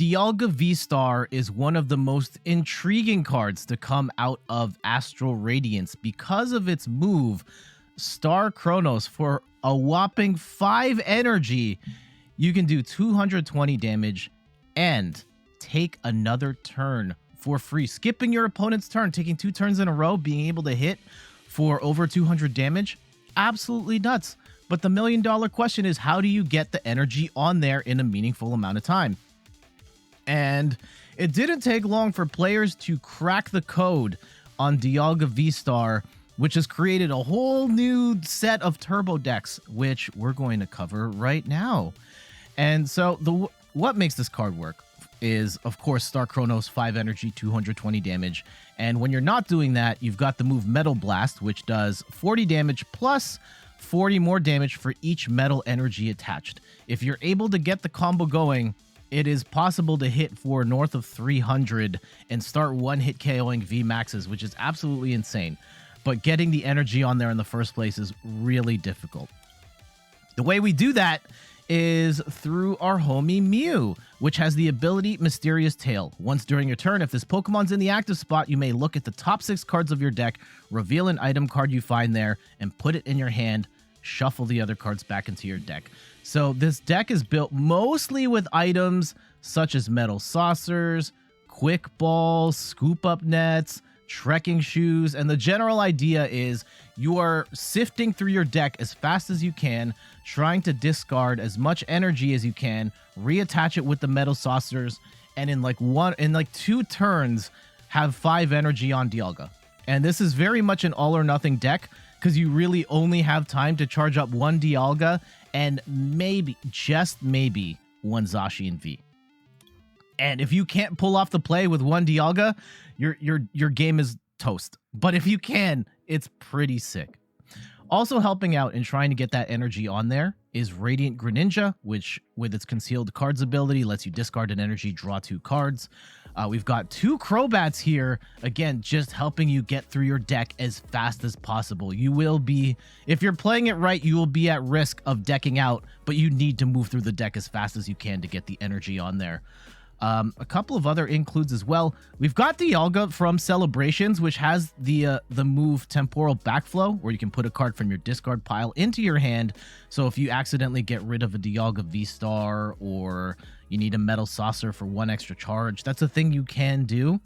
Dialga VSTAR is one of the most intriguing cards to come out of Astral Radiance because of its move, Star Chronos. For a whopping 5 energy, you can do 220 damage and take another turn for free. Skipping your opponent's turn, taking 2 turns in a row, being able to hit for over 200 damage, absolutely nuts. But the million-dollar question is, how do you get the energy on there in a meaningful amount of time? And it didn't take long for players to crack the code on Dialga VSTAR, which has created a whole new set of turbo decks, which we're going to cover right now. And so what makes this card work is, of course, Star Chronos, 5 energy, 220 damage. And when you're not doing that, you've got the move Metal Blast, which does 40 damage plus 40 more damage for each metal energy attached. If you're able to get the combo going, it is possible to hit for north of 300 and start one-hit KOing VMAXs, which is absolutely insane. But getting the energy on there in the first place is really difficult. The way we do that is through our homie Mew, which has the ability Mysterious Tail. Once during your turn, if this Pokemon's in the active spot, you may look at the top 6 cards of your deck, reveal an item card you find there, and put it in your hand. Shuffle the other cards back into your deck. So this deck is built mostly with items such as Metal Saucers, Quick Balls, Scoop Up Nets, Trekking Shoes, and the general idea is you are sifting through your deck as fast as you can, trying to discard as much energy as you can, reattach it with the Metal Saucers, and in like 2 turns have 5 energy on Dialga. And this is very much an all or nothing deck, because you really only have time to charge up 1 Dialga and maybe, just maybe, 1 Zacian V. And if you can't pull off the play with 1 Dialga, your game is toast. But if you can, it's pretty sick. Also helping out in trying to get that energy on there is Radiant Greninja, which with its Concealed Cards ability lets you discard an energy, draw 2 cards. We've got 2 Crobats here, again, just helping you get through your deck as fast as possible. You will be, if you're playing it right, you will be at risk of decking out, but you need to move through the deck as fast as you can to get the energy on there. A couple of other includes as well. We've got Dialga from Celebrations, which has the move Temporal Backflow, where you can put a card from your discard pile into your hand. So if you accidentally get rid of a Dialga VSTAR, or you need a Metal Saucer for 1 extra charge, that's a thing you can do.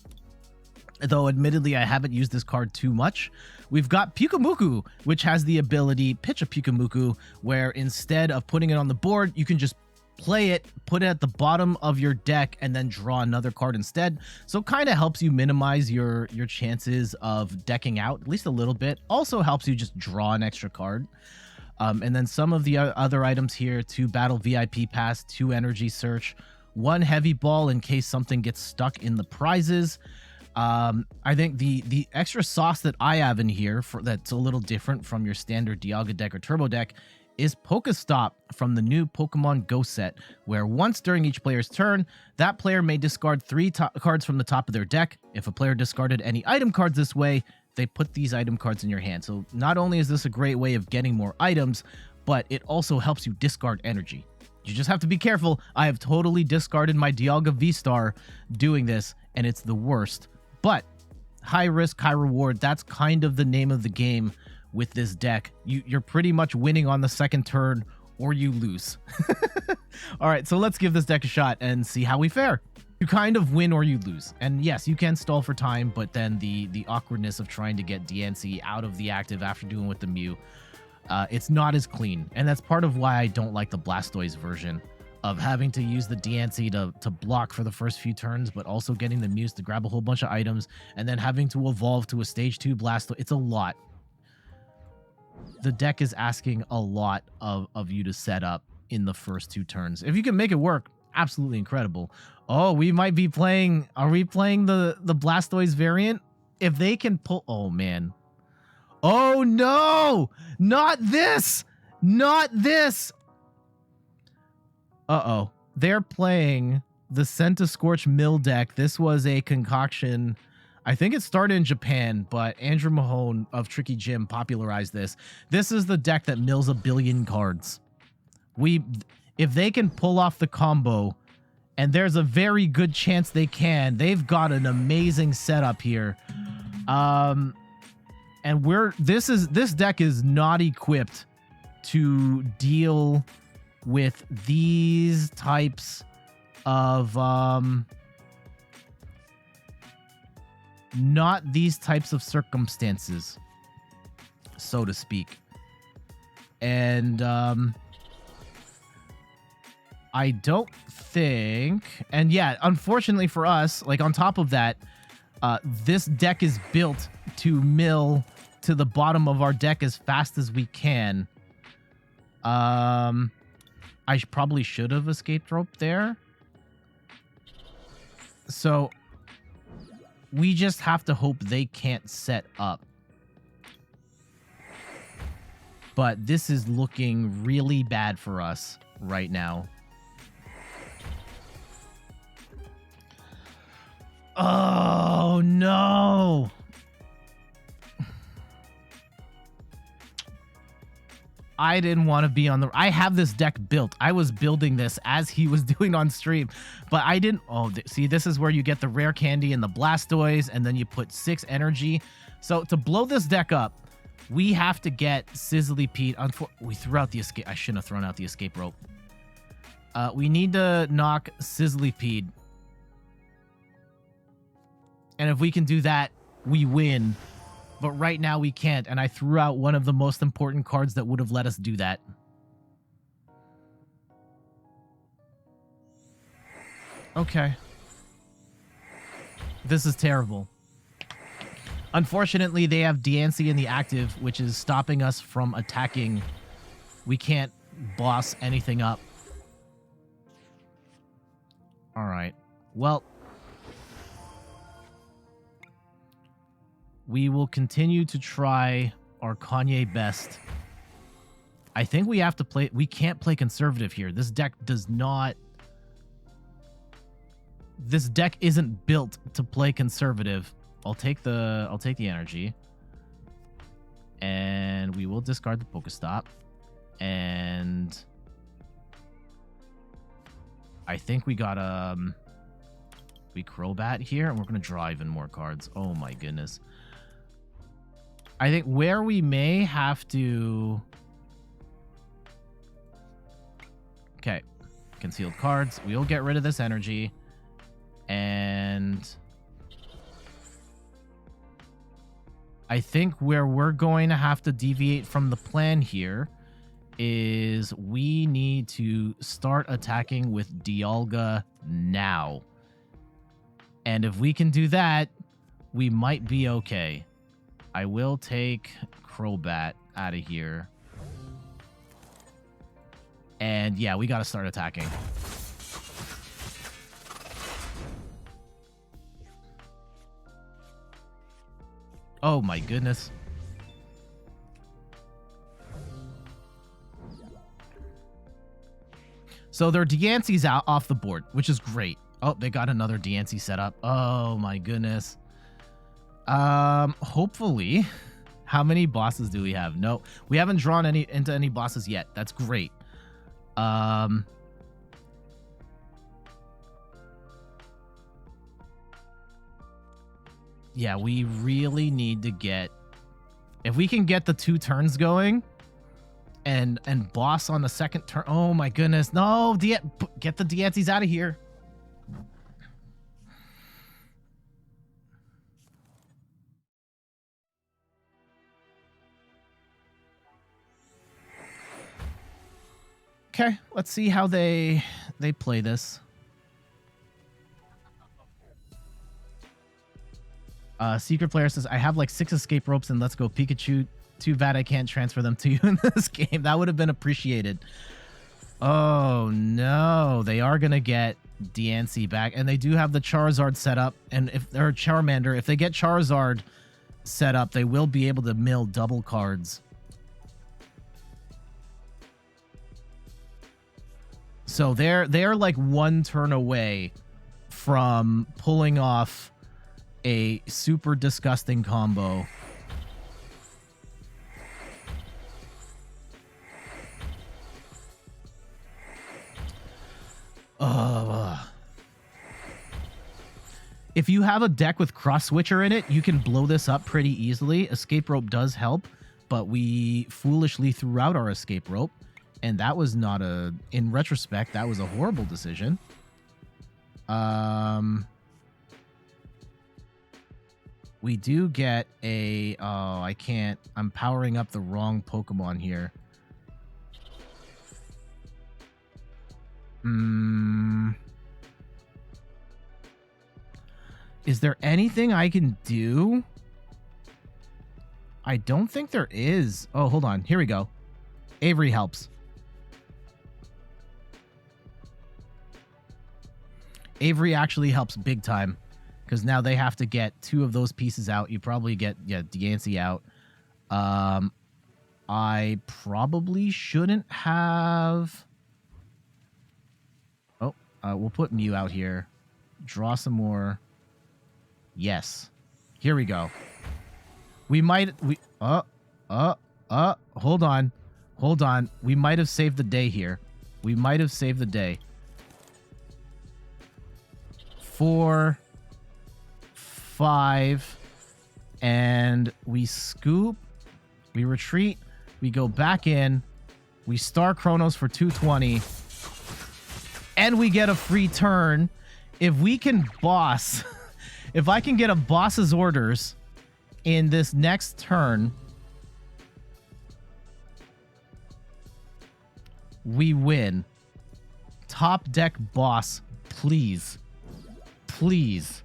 Though admittedly, I haven't used this card too much. We've got Pyukumuku, which has the ability Pitch a Pyukumuku, where instead of putting it on the board, you can just play it, put it at the bottom of your deck, and then draw another card instead. So it kind of helps you minimize your chances of decking out, at least a little bit. Also helps you just draw an extra card. And then some of the other items here: 2 Battle VIP Pass, 2 Energy Search, 1 Heavy Ball in case something gets stuck in the prizes. I think the extra sauce that I have in here that's a little different from your standard Dialga deck or Turbo deck is PokéStop from the new Pokemon Go set, where once during each player's turn, that player may discard 3 cards from the top of their deck. If a player discarded any item cards this way, they put these item cards in your hand. So not only is this a great way of getting more items, but it also helps you discard energy. You just have to be careful. I have totally discarded my Dialga VSTAR doing this, and it's the worst. But high risk, high reward, that's kind of the name of the game with this deck. You're pretty much winning on the second turn, or you lose. All right, so let's give this deck a shot and see how we fare. You kind of win or you lose. And yes, you can stall for time, but then the awkwardness of trying to get DNC out of the active after doing with the Mew, it's not as clean. And that's part of why I don't like the Blastoise version of having to use the DNC to block for the first few turns, but also getting the Mews to grab a whole bunch of items and then having to evolve to a stage 2 Blastoise. It's a lot. The deck is asking a lot of you to set up in the first 2 turns. If you can make it work, absolutely incredible. Oh, we might be playing... Are we playing the Blastoise variant? If they can pull... Oh, man. Oh, no! Not this! Not this! Uh-oh. They're playing the Centiskorch Mill deck. This was a concoction... I think it started in Japan, but Andrew Mahone of Tricky Jim popularized this. This is the deck that mills 1 billion cards. If they can pull off the combo And there's a very good chance they can. They've got an amazing setup here. And this deck is not equipped to deal with these types of not these types of circumstances, so to speak. And I don't think, and yeah, unfortunately for us, like on top of that, this deck is built to mill to the bottom of our deck as fast as we can. I probably should have escaped rope there. So we just have to hope they can't set up. But this is looking really bad for us right now. Oh, no. I didn't want to be on the... I have this deck built. I was building this as he was doing on stream, but I didn't... Oh, see, this is where you get the rare candy and the Blastoise, and then you put 6 energy. So to blow this deck up, we have to get Sizzlypede. We threw out the escape... I shouldn't have thrown out the escape rope. We need to knock Sizzlypede. And if we can do that, we win. But right now we can't, and I threw out one of the most important cards that would have let us do that. Okay. This is terrible. Unfortunately, they have Diancie in the active, which is stopping us from attacking. We can't boss anything up. Alright. Well... we will continue to try our Kanye best. I think we have to play... we can't play conservative here. This deck does not... this deck isn't built to play conservative. I'll take the energy. And we will discard the PokéStop. And... I think we got we Crobat here, and we're going to draw even more cards. Oh my goodness. I think where we may have to... okay. Concealed cards. We'll get rid of this energy. And... I think where we're going to have to deviate from the plan here is we need to start attacking with Dialga now. And if we can do that, we might be okay. I will take Crobat out of here. And yeah, we got to start attacking. Oh my goodness. So their Diancie's out off the board, which is great. Oh, they got another Diancie set up. Oh my goodness. Hopefully. How many bosses do we have? No, we haven't drawn into any bosses yet. That's great. Yeah, we really need to get... if we can get the 2 turns going and boss on the second turn... oh my goodness. No, get the Diancies out of here. Okay, let's see how they play this. Secret Player says, I have like 6 escape ropes and let's go Pikachu. Too bad I can't transfer them to you in this game. That would have been appreciated. Oh no, they are going to get Diancie back. And they do have the Charizard set up. And if they're Charmander, if they get Charizard set up, they will be able to mill double cards. So they're like 1 turn away from pulling off a super disgusting combo. If you have a deck with Cross Switcher in it, you can blow this up pretty easily. Escape Rope does help, but we foolishly threw out our Escape Rope, and that was not a... In retrospect, that was a horrible decision. We do get a... Oh, I can't... I'm powering up the wrong Pokemon here. Is there anything I can do? I don't think there is. Oh, hold on. Here we go. Avery helps. Avery actually helps big time, because now they have to get 2 of those pieces out. You probably get, yeah, Diancie out. I probably shouldn't have... Oh, we'll put Mew out here. Draw some more. Yes. Here we go. We might... Hold on. Hold on. We might have saved the day here. We might have saved the day. 4, 5, and we scoop. We retreat. We go back in. We star Chronos for 220. And we get a free turn. If we can boss... If I can get a boss's orders in this next turn, we win. Top deck boss, please. Please.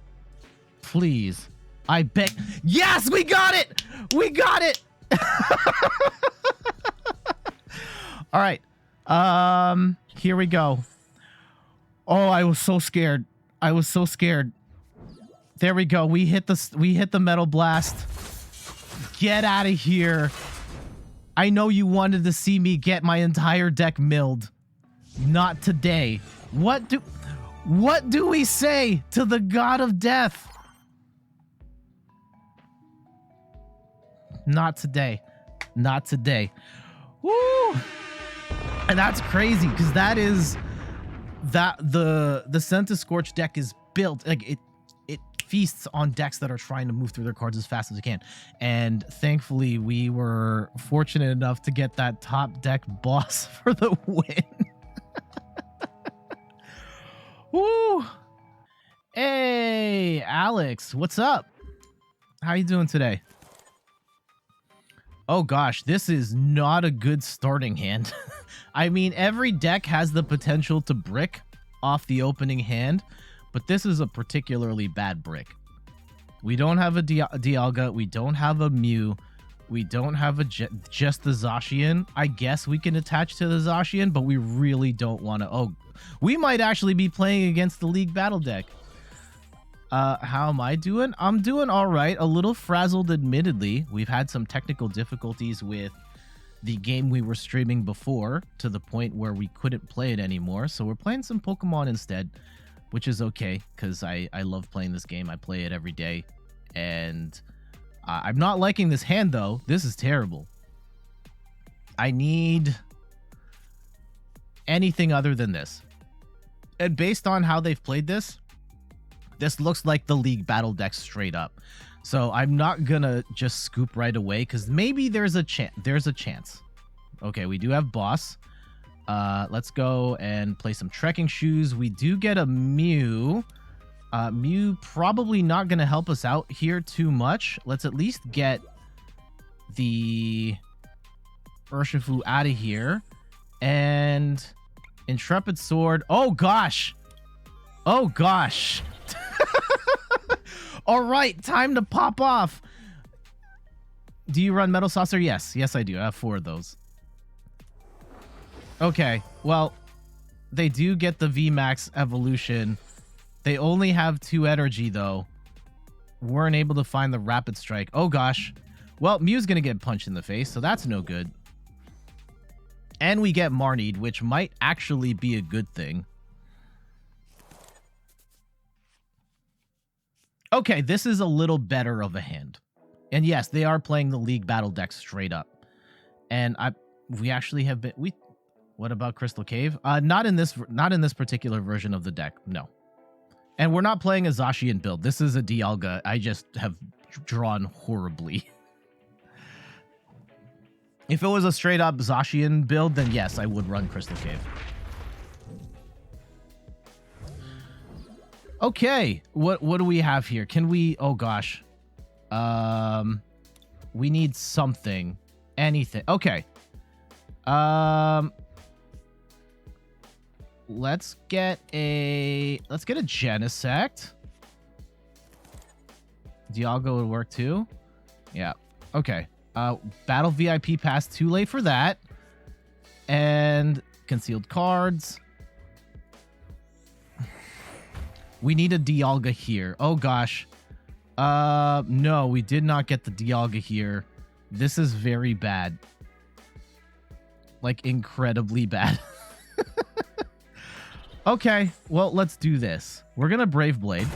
Please. I bet. Yes, we got it! We got it! All right. Here we go. Oh, I was so scared. I was so scared. There we go. We hit the Metal Blast. Get out of here. I know you wanted to see me get my entire deck milled. Not today. What do we say to the God of Death? Not today. Not today. Woo! And that's crazy, because that is the Senta Scorch deck is built like it feasts on decks that are trying to move through their cards as fast as they can. And thankfully, we were fortunate enough to get that top deck boss for the win. Woo! Hey, Alex, what's up? How you doing today? Oh gosh, this is not a good starting hand. I mean, every deck has the potential to brick off the opening hand, but this is a particularly bad brick. We don't have a Dialga. We don't have a Mew. We don't have a just the Zacian. I guess we can attach to the Zacian, but we really don't want to. Oh, we might actually be playing against the League Battle deck. How am I doing? I'm doing all right. A little frazzled, admittedly. We've had some technical difficulties with the game we were streaming before, to the point where we couldn't play it anymore. So we're playing some Pokemon instead, which is okay, because I love playing this game. I play it every day, and I'm not liking this hand, though. This is terrible. I need anything other than this. And based on how they've played this looks like the League Battle deck straight up. So I'm not gonna just scoop right away, because maybe there's a chance. Okay, we do have boss. Let's go and play some Trekking Shoes. We do get a Mew. Mew probably not going to help us out here too much. Let's at least get the Urshifu out of here. And Intrepid Sword. Oh, gosh. Oh, gosh. All right, time to pop off. Do you run Metal Saucer? Yes. Yes, I do. I have 4 of those. Okay, well, they do get the VMAX evolution. They only have 2 energy, though. Weren't able to find the Rapid Strike. Oh, gosh. Well, Mew's going to get punched in the face, so that's no good. And we get Marnied, which might actually be a good thing. Okay, this is a little better of a hand. And yes, they are playing the League Battle deck straight up. And we actually have been... What about Crystal Cave? Not in this particular version of the deck. No. And we're not playing a Zacian build. This is a Dialga. I just have drawn horribly. If it was a straight up Zacian build, then yes, I would run Crystal Cave. Okay, what do we have here? Can we, oh gosh. We need something. Anything. Okay. Let's get a Genesect. Dialga would work too. Yeah. Okay. Battle VIP Pass, too late for that. And concealed cards. We need a Dialga here. Oh gosh. No, we did not get the Dialga here. This is very bad. Like, incredibly bad. Okay, well, let's do this. We're gonna Brave Blade.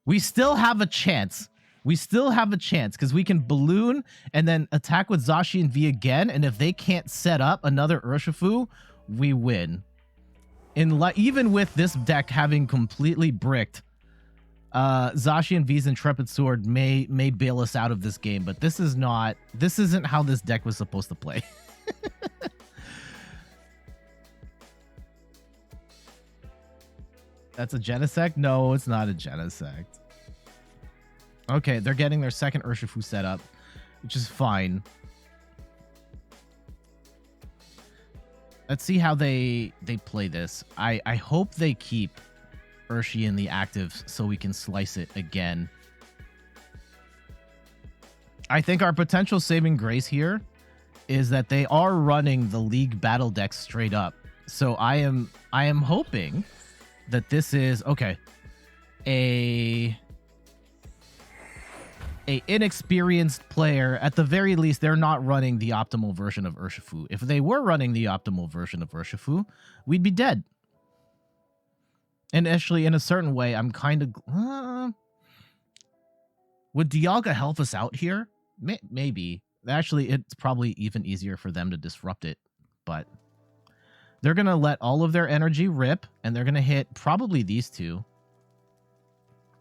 We still have a chance. We still have a chance because we can Balloon and then attack with Zacian V again. And if they can't set up another Urshifu, we win. Even with this deck having completely bricked, Zacian V's Intrepid Sword may bail us out of this game, but this isn't how this deck was supposed to play. That's a Genesect? No, it's not a Genesect. Okay, they're getting their second Urshifu set up, which is fine. Let's see how they play this. I hope they keep Urshi in the active so we can slice it again. I think our potential saving grace here is that they are running the League battle deck straight up. So I am hoping that this is okay. A inexperienced player, at the very least, they're not running the optimal version of Urshifu. If they were running the optimal version of Urshifu, we'd be dead. And actually, in a certain way, I'm kind of... would Dialga help us out here? Maybe. Actually, it's probably even easier for them to disrupt it. But they're going to let all of their energy rip, and they're going to hit probably these two.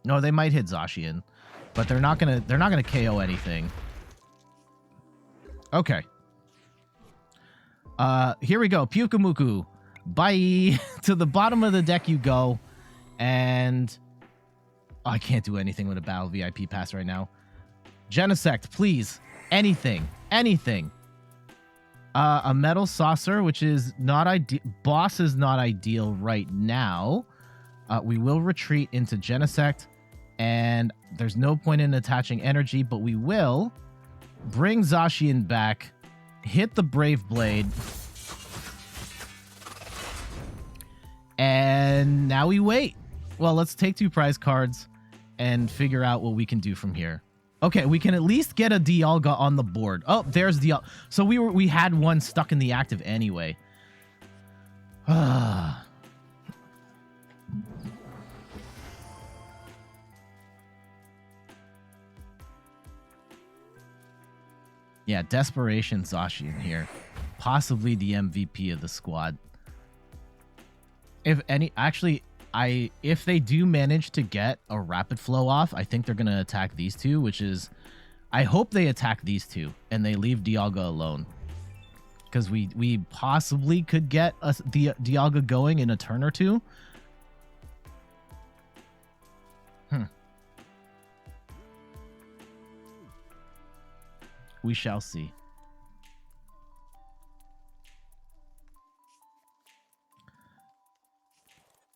No, they might hit Zacian. But they're not gonna KO anything. Okay. Here we go. Pyukumuku. Bye. To the bottom of the deck you go. And oh, I can't do anything with a Battle VIP Pass right now. Genesect, please. Anything. Anything. A Metal Saucer, which is not ideal. Boss is not ideal right now. We will retreat into Genesect. And there's no point in attaching energy, but we will bring Zacian back, hit the Brave Blade, and now we wait. Well, let's take 2 prize cards and figure out what we can do from here. Okay, we can at least get a Dialga on the board. Oh, there's Dialga. So we had one stuck in the active anyway. Yeah, Desperation Zacian here. Possibly the MVP of the squad. If they do manage to get a Rapid Flow off, I think they're going to attack these two, which is... I hope they attack these two, and they leave Dialga alone. Because we possibly could get Dialga going in a turn or two. We shall see.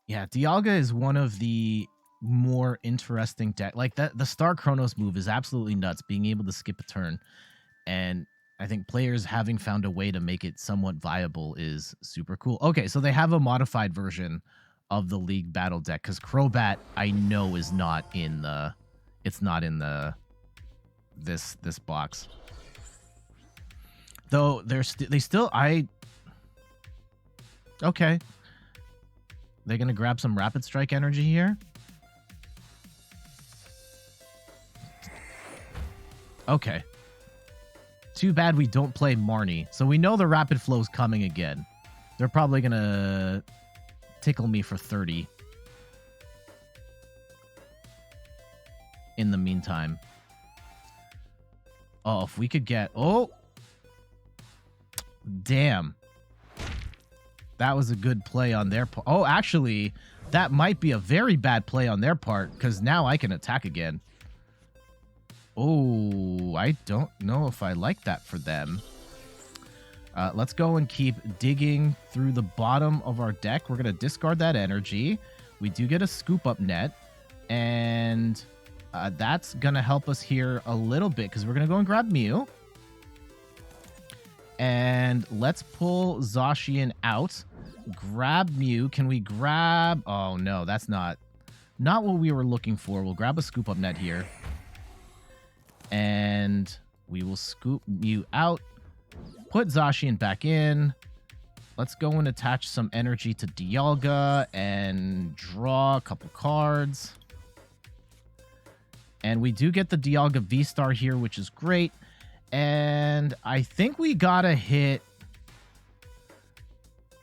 Yeah, Dialga is one of the more interesting deck. Like the Star Chronos move is absolutely nuts, being able to skip a turn. And I think players having found a way to make it somewhat viable is super cool. Okay, so they have a modified version of the League battle deck, because Crobat I know is not in the... It's not in the... this box. Though they still okay. They're gonna grab some Rapid Strike energy here. Okay. Too bad we don't play Marnie. So we know the Rapid Flow's coming again. They're probably gonna Tickle Me for 30. In the meantime. Oh, if we could get... Oh! Damn. That was a good play on their part. Oh, actually, that might be a very bad play on their part, because now I can attack again. Oh, I don't know if I like that for them. Let's go and keep digging through the bottom of our deck. We're going to discard that energy. We do get a Scoop Up Net, and that's going to help us here a little bit, because we're going to go and grab Mew. And let's pull Zacian out. Grab Mew. Can we grab... Oh, no, that's not what we were looking for. We'll grab a Scoop Up Net here. And we will scoop Mew out. Put Zacian back in. Let's go and attach some energy to Dialga and draw a couple cards. And we do get the Dialga VSTAR here, which is great. And I think we gotta hit...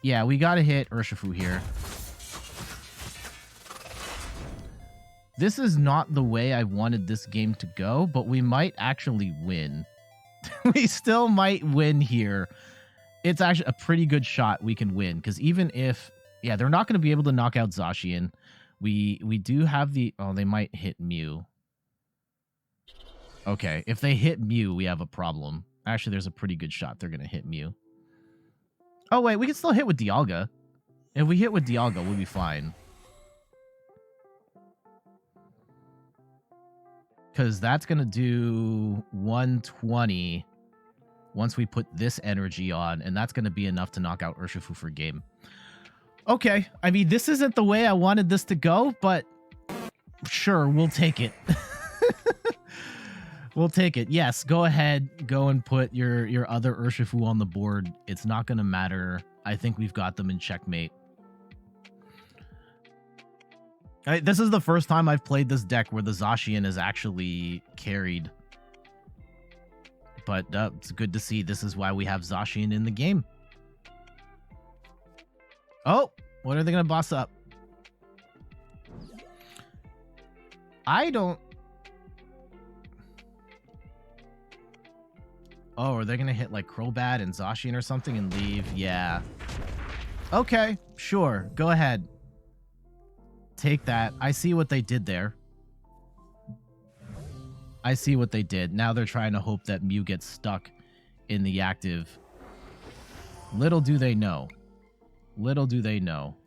Yeah, we gotta hit Urshifu here. This is not the way I wanted this game to go, but we might actually win. We still might win here. It's actually a pretty good shot we can win, because even if... Yeah, they're not going to be able to knock out Zacian. We do have the... Oh, they might hit Mew. Okay, if they hit Mew, we have a problem. Actually, there's a pretty good shot they're going to hit Mew. Oh, wait, we can still hit with Dialga. If we hit with Dialga, we'll be fine. Because that's going to do 120 once we put this energy on, and that's going to be enough to knock out Urshifu for game. Okay, I mean, this isn't the way I wanted this to go, but sure, we'll take it. We'll take it. Yes, go ahead. Go and put your other Urshifu on the board. It's not going to matter. I think we've got them in checkmate. This is the first time I've played this deck where the Zacian is actually carried. But it's good to see. This is why we have Zacian in the game. Oh, what are they going to boss up? I don't... Oh, are they going to hit like Crobat and Zacian or something and leave? Yeah. Okay, sure. Go ahead. Take that. I see what they did there. I see what they did. Now they're trying to hope that Mew gets stuck in the active. Little do they know. Little do they know.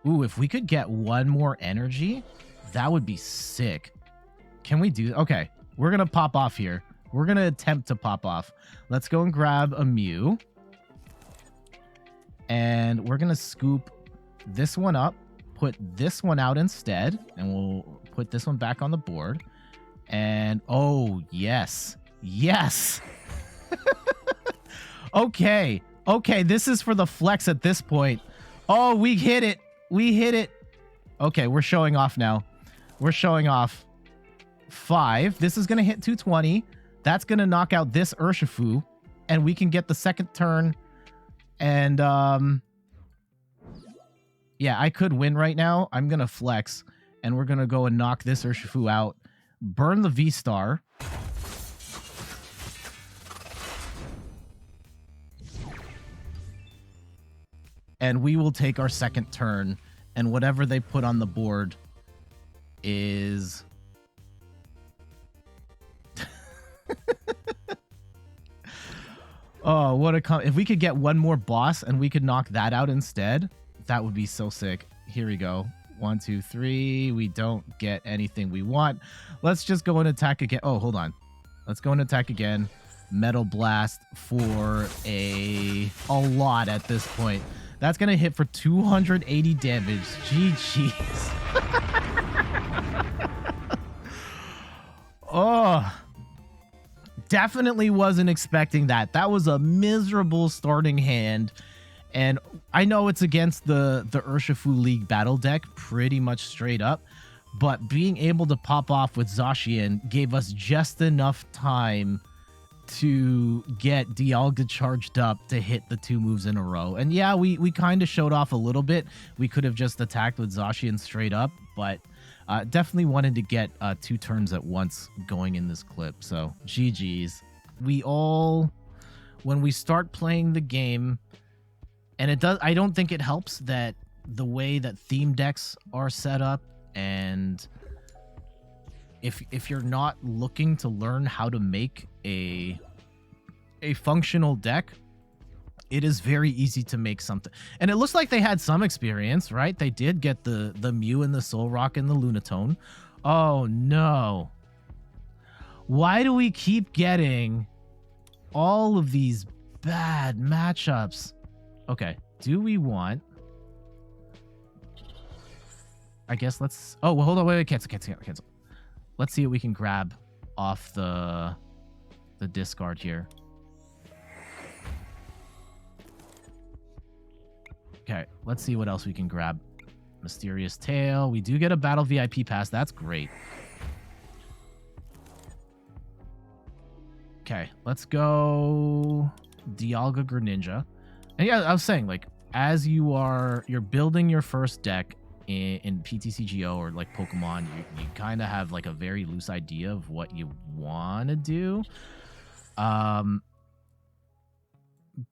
Ooh, if we could get one more energy, that would be sick. Can we do... Okay, we're going to pop off here. We're going to attempt to pop off. Let's go and grab a Mew. And we're going to scoop this one up, put this one out instead, and we'll put this one back on the board. And, oh, yes. Yes! Okay. Okay, this is for the flex at this point. Oh, we hit it. We hit it. Okay, we're showing off now. We're showing off. 5. This is going to hit 220. That's going to knock out this Urshifu, and we can get the second turn. And, yeah, I could win right now. I'm going to flex, and we're going to go and knock this Urshifu out. Burn the V-Star. And we will take our second turn, and whatever they put on the board is... Oh, what a... If we could get one more boss and we could knock that out instead, that would be so sick. Here we go. 1, 2, 3. We don't get anything we want. Let's just go and attack again. Oh, hold on. Let's go and attack again. Metal Blast for a lot at this point. That's going to hit for 280 damage. GG's. Oh... Definitely wasn't expecting that. That was a miserable starting hand. And I know it's against the Urshifu League battle deck pretty much straight up. But being able to pop off with Zacian gave us just enough time to get Dialga charged up to hit the 2 moves in a row. And yeah, we kind of showed off a little bit. We could have just attacked with Zacian straight up, but definitely wanted to get 2 turns at once going in this clip. So GG's. When we start playing the game, and I don't think it helps that the way that theme decks are set up, and if you're not looking to learn how to make a functional deck, it is very easy to make something. And it looks like they had some experience, right? They did get the Mew and the Soul Rock and the Lunatone. Oh no. Why do we keep getting all of these bad matchups? Okay, do we want... I guess let's... Oh, well, hold on, wait, cancel. Let's see what we can grab off the discard here. Okay, let's see what else we can grab. Mysterious Tail. We do get a Battle VIP Pass. That's great. Okay, let's go Dialga Greninja. And yeah, I was saying, like, as you're building your first deck in PTCGO or like Pokemon, you kind of have like a very loose idea of what you want to do.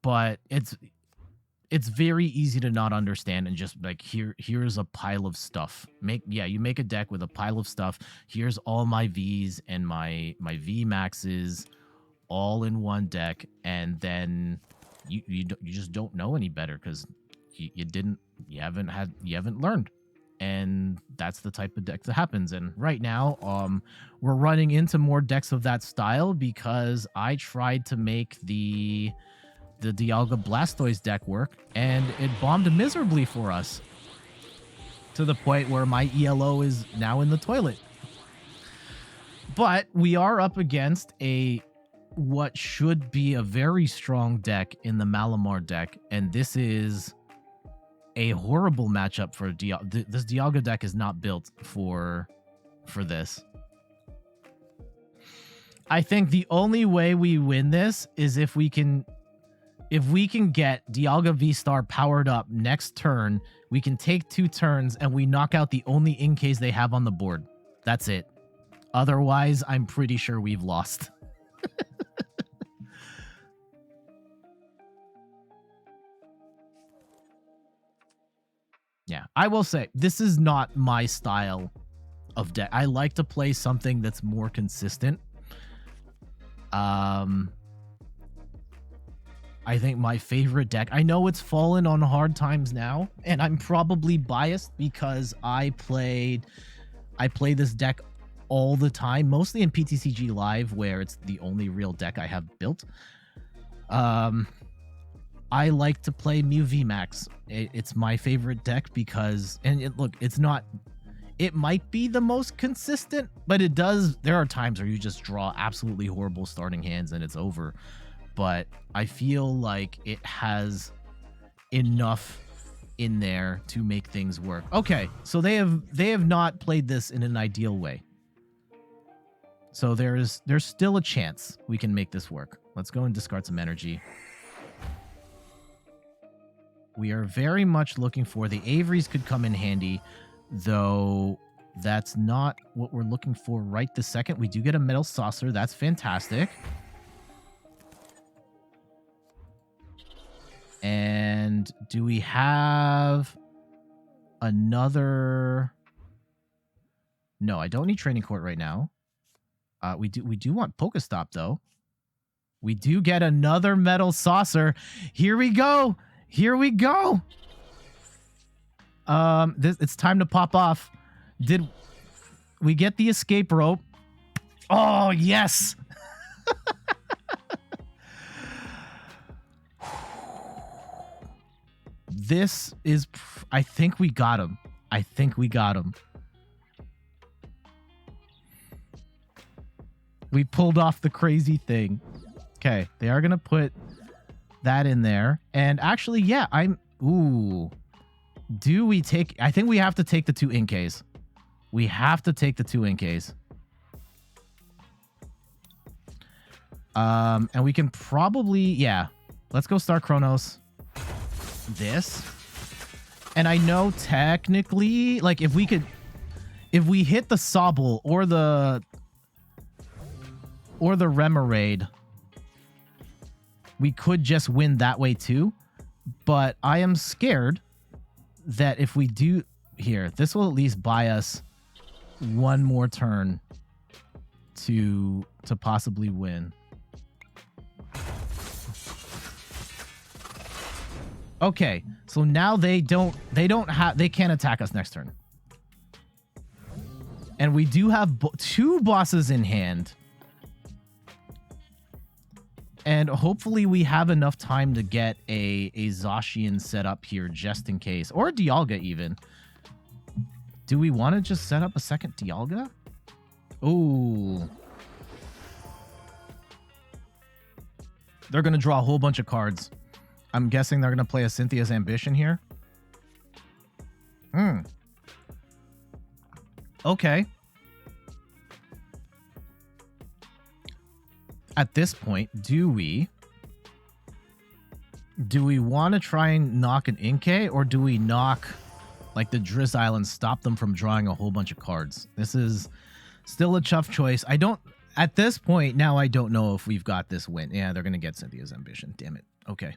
But it's very easy to not understand and just like, here's a pile of stuff. You make a deck with a pile of stuff. Here's all my Vs and my V maxes all in one deck, and then you just don't know any better because you haven't learned. And that's the type of deck that happens. And right now, we're running into more decks of that style because I tried to make the Dialga Blastoise deck work, and it bombed miserably for us, to the point where my ELO is now in the toilet. But we are up against what should be a very strong deck in the Malamar deck, and this is a horrible matchup for Dialga. This Dialga deck is not built for this. I think the only way we win this is if we can get Dialga VSTAR powered up next turn. We can take 2 turns and we knock out the only in-case they have on the board. That's it. Otherwise, I'm pretty sure we've lost. Yeah, I will say, this is not my style of deck. I like to play something that's more consistent. I think my favorite deck... I know it's fallen on hard times now, and I'm probably biased because I play this deck all the time, mostly in PTCG Live, where it's the only real deck I have built. I like to play Mew VMAX. It's my favorite deck because, it might be the most consistent, but there are times where you just draw absolutely horrible starting hands and it's over. But I feel like it has enough in there to make things work. Okay, so they have not played this in an ideal way. So there's still a chance we can make this work. Let's go and discard some energy. We are very much looking for the Averys could come in handy, though that's not what we're looking for right this second. We do get a Metal Saucer. That's fantastic. And do we have another... No, I don't need Training Court right now. We do want PokéStop, though. We do get another Metal Saucer. Here we go. Here we go. It's time to pop off. Did we get the Escape Rope? Oh, yes. This is... I think we got him. We pulled off the crazy thing. Okay, they are going to put that in there. And actually, yeah, ooh. Do we take... I think we have to take the 2 in-Ks. We have to take the 2 in-Ks. And we can probably, yeah, let's go start Chronos. This. And I know technically, like, if we hit the Sobble or the Remoraid, we could just win that way too. But I am scared that if we do here, this will at least buy us one more turn to possibly win. Okay, so now they can't attack us next turn. And we do have two bosses in hand. And hopefully we have enough time to get a Zacian set up here just in case. Or a Dialga even. Do we want to just set up a second Dialga? Ooh. They're going to draw a whole bunch of cards. I'm guessing they're going to play a Cynthia's Ambition here. Okay. At this point, do we want to try and knock an Inkay, or do we knock like the Drizzile and stop them from drawing a whole bunch of cards? This is still a tough choice. At this point now, I don't know if we've got this win. Yeah, they're going to get Cynthia's Ambition. Damn it. Okay.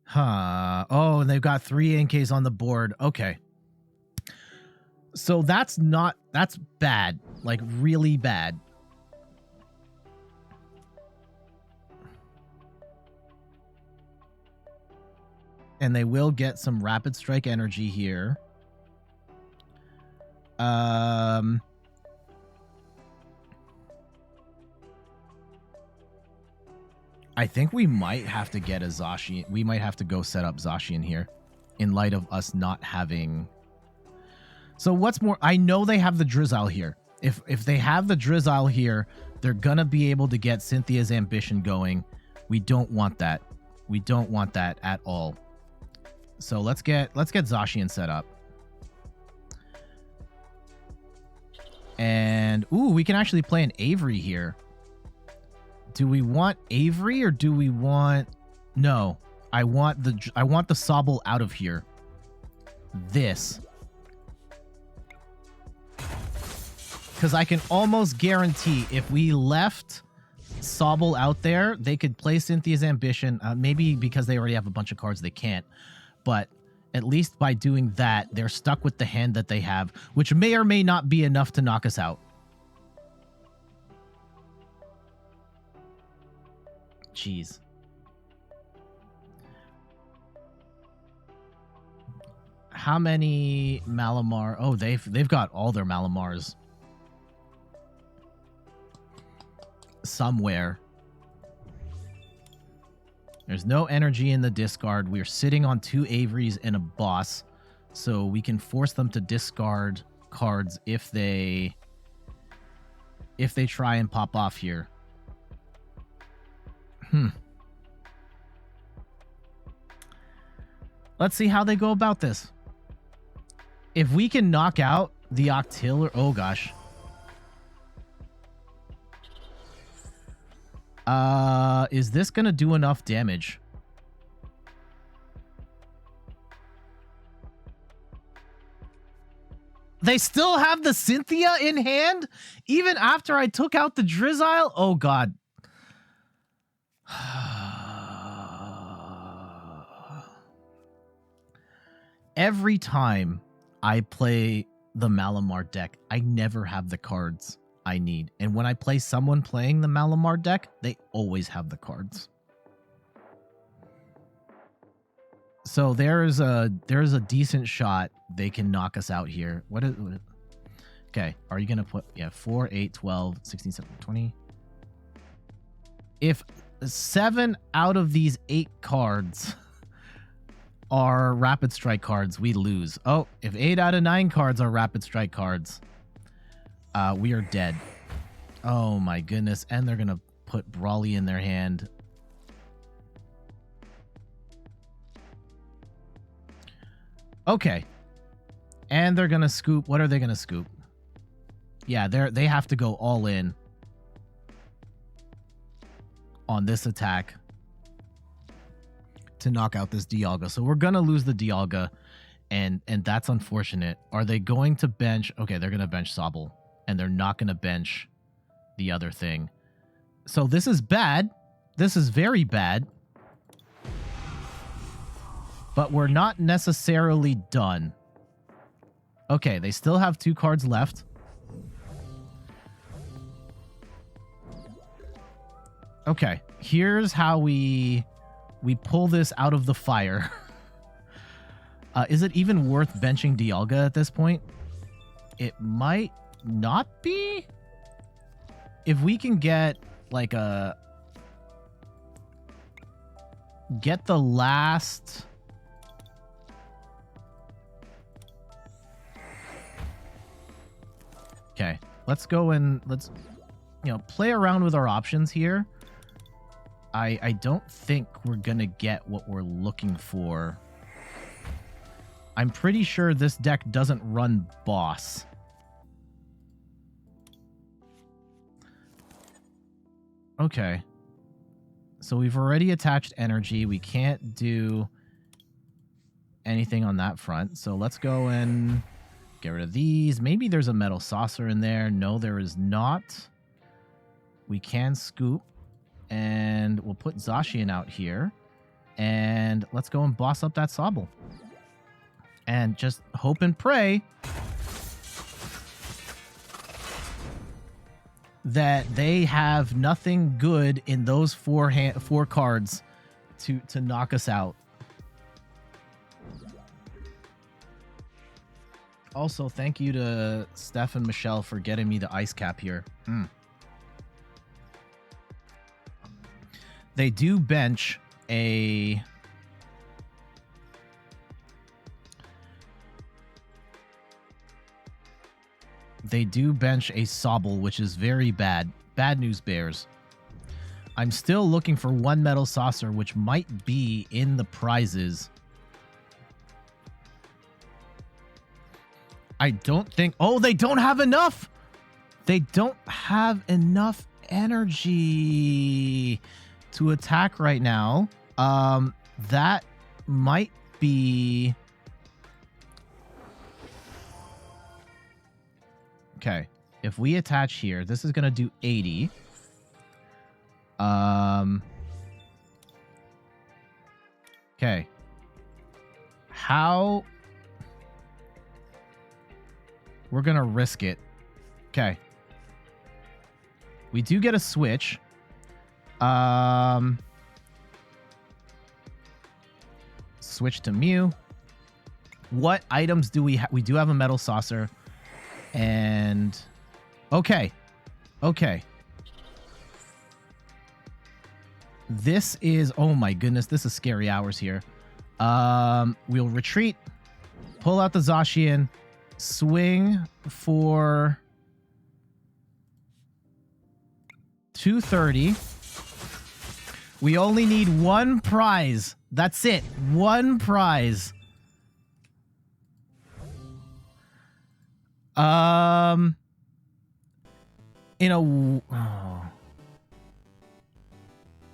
Huh. Oh, and they've got 3 Inkays on the board. Okay. So that's bad. Like, really bad. And they will get some Rapid Strike energy here. I think we might have to get a Zacian. We might have to go set up Zacian here in light of us not having... So what's more, I know they have the Drizzile here. If they have the Drizzile here, they're going to be able to get Cynthia's Ambition going. We don't want that. We don't want that at all. So let's get Zacian set up. And, ooh, we can actually play an Avery here. Do we want Avery or do we want... No, I want the Sobble out of here. This. Because I can almost guarantee if we left Sobble out there, they could play Cynthia's Ambition. Maybe because they already have a bunch of cards, they can't. But at least by doing that, they're stuck with the hand that they have, which may or may not be enough to knock us out. Jeez. How many Malamar? Oh, they've got all their Malamars somewhere. There's no energy in the discard. We're sitting on 2 Averys and a boss, so we can force them to discard cards if they try and pop off here. Let's see how they go about this. If we can knock out the Octiller... Oh, gosh. Is this going to do enough damage? They still have the Cynthia in hand? Even after I took out the Drizzile? Oh, God. Every time I play the Malamar deck, I never have the cards I need. And when I play someone playing the Malamar deck, they always have the cards. So there's a decent shot they can knock us out here. What is... Okay, are you going to put... Yeah, 4, 8, 12, 16, 17, 20. If 7 out of these 8 cards are Rapid Strike cards, we lose. Oh, if 8 out of 9 cards are Rapid Strike cards, we are dead. Oh my goodness. And they're going to put Brawly in their hand. Okay. And they're going to scoop. What are they going to scoop? Yeah, they have to go all in on this attack to knock out this Dialga. So we're going to lose the Dialga, and that's unfortunate. Are they going to bench? Okay, they're going to bench Sobble, and they're not going to bench the other thing. So this is bad. This is very bad. But we're not necessarily done. Okay, they still have 2 cards left. Okay, here's how we pull this out of the fire. Is it even worth benching Dialga at this point? It might not be. If we can get like get the last... Okay, let's go and let's, play around with our options here. I don't think we're gonna get what we're looking for. I'm pretty sure this deck doesn't run boss. Okay. So we've already attached energy. We can't do anything on that front. So let's go and get rid of these. Maybe there's a Metal Saucer in there. No, there is not. We can scoop. And we'll put Zacian out here. And let's go and boss up that Sobble. And just hope and pray that they have nothing good in those four cards to knock us out. Also, thank you to Steph and Michelle for getting me the ice cap here. They do bench a... They do bench a Sobble, which is very bad. Bad news, Bears. I'm still looking for one Metal Saucer, which might be in the prizes. I don't think... Oh, they don't have enough! They don't have enough energy to attack right now. That might be... Okay, if we attach here, this is going to do 80. Okay. How... We're going to risk it. Okay. We do get a switch. Switch to Mew. What items do we have? We do have a Metal Saucer. And... Okay. Okay. This is... Oh my goodness, this is scary hours here. We'll retreat. Pull out the Zacian. Swing for 230. We only need one prize. That's it. One prize.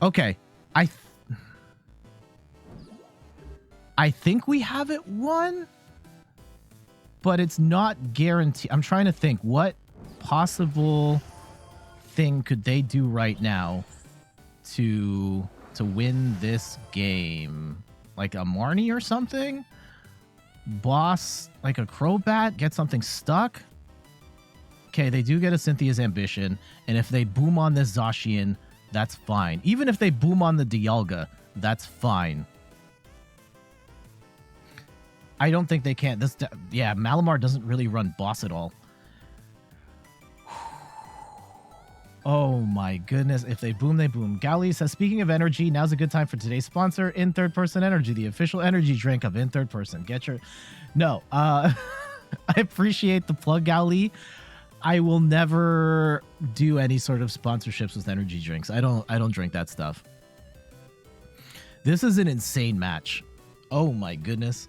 Okay. I think we have it won, but it's not guaranteed. I'm trying to think, what possible thing could they do right now to win this game? Like a Marnie or something? Boss, like a Crobat, get something stuck? Okay, they do get a Cynthia's Ambition, and if they boom on this Zacian, that's fine. Even if they boom on the Dialga, that's fine. I don't think they can. Yeah, Malamar doesn't really run boss at all. Oh my goodness. If they boom, they boom. Gally says, speaking of energy, now's a good time for today's sponsor, In Third Person Energy, the official energy drink of In Third Person. Get your... No. I appreciate the plug, Gally. I will never do any sort of sponsorships with energy drinks. I don't drink that stuff. This is an insane match. Oh my goodness.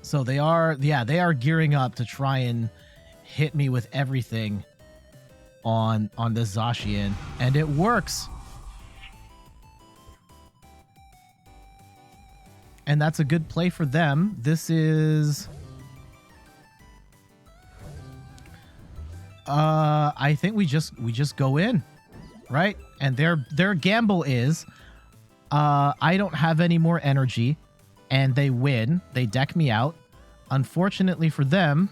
So they are, yeah, they are gearing up to try and hit me with everything on this Zacian, and it works. And that's a good play for them. This is I think we just go in, right? And their gamble is I don't have any more energy, and they win. They deck me out. Unfortunately for them,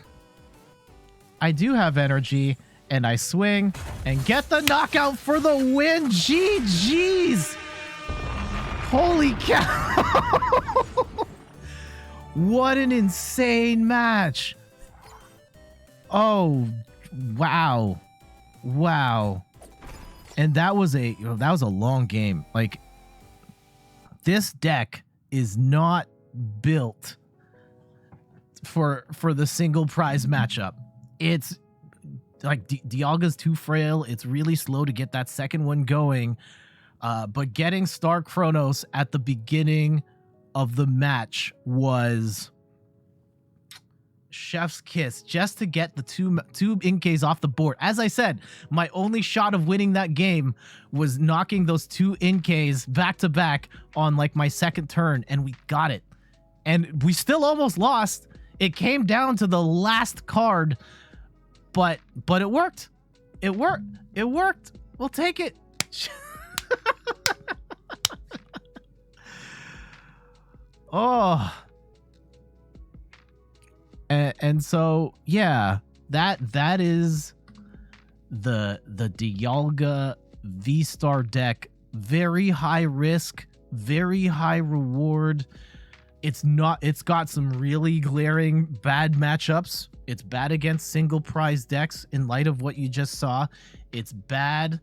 I do have energy, and I swing and get the knockout for the win. GG's. Holy cow. What an insane match. Oh, wow. Wow. And that was a long game. Like, this deck is not built for the single prize matchup. It's like Dialga's too frail. It's really slow to get that second one going. But getting Star Chronos at the beginning of the match was chef's kiss, just to get the two Inkays off the board. As I said, my only shot of winning that game was knocking those two Inkays back to back on like my second turn, and we got it. And we still almost lost. It came down to the last card, but it worked. It worked. It worked. We'll take it. Oh. And so, yeah, that is the Dialga VSTAR deck. Very high risk, very high reward. It's got some really glaring bad matchups. It's bad against single prize decks in light of what you just saw. It's bad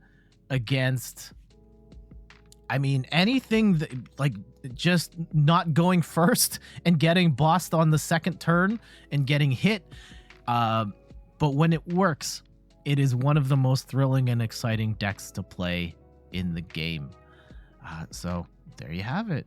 against, I mean, anything that, like, just not going first and getting bossed on the second turn and getting hit. But when it works, it is one of the most thrilling and exciting decks to play in the game. So there you have it.